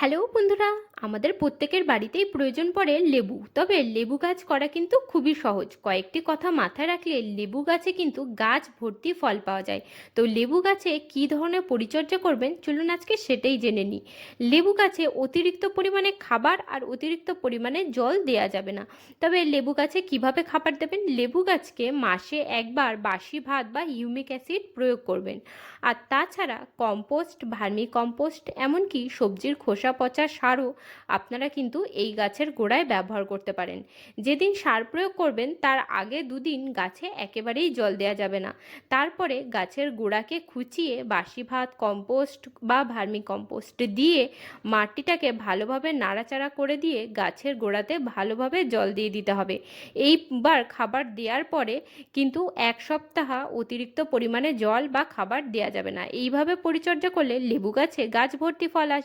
Hello বন্ধুরা, আমাদের প্রত্যেকের বাড়িতেই প্রয়োজন পড়ে লেবু। তবে লেবু গাছ করা কিন্তু খুবই সহজ। কয়েকটি কথা মাথায় রাখলে লেবু গাছে কিন্তু গাছ ভর্তি ফল পাওয়া যায়। তো লেবু গাছে কী ধরনের পরিচর্যা করবেন, চলুন আজকে সেটাই জেনে নিই। লেবু গাছে অতিরিক্ত পরিমাণে খাবার আর অতিরিক্ত পরিমাণে জল দেওয়া যাবে না। তবে লেবু গাছে কিভাবে খাবার দেবেন, লেবু গাছকে মাসে একবার বাসি ভাত বা হিউমিক অ্যাসিড প্রয়োগ করবেন। আর তাছাড়া কম্পোস্ট, ভার্মি কম্পোস্ট, এমনকি সবজির খোসা পচা সারও আপনারা কিন্তু এই গাছের গোড়ায় ব্যবহার করতে পারেন। যেদিন সার প্রয়োগ করবেন তার আগে দুদিন গাছে একেবারেই জল দেওয়া যাবে না। তারপরে গাছের গোড়াকে খুঁচিয়ে বাসি ভাত, কম্পোস্ট বা ভার্মি কম্পোস্ট দিয়ে মাটিটাকে ভালোভাবে নাড়াচাড়া করে দিয়ে গাছের গোড়াতে ভালোভাবে জল দিয়ে দিতে হবে। এইবার খাবার দেওয়ার পরে কিন্তু 1 সপ্তাহ অতিরিক্ত পরিমাণে জল বা খাবার দেওয়া যাবে না। এইভাবে পরিচর্যা করলে লেবু গাছে গাছ ভর্তি ফল আসবে।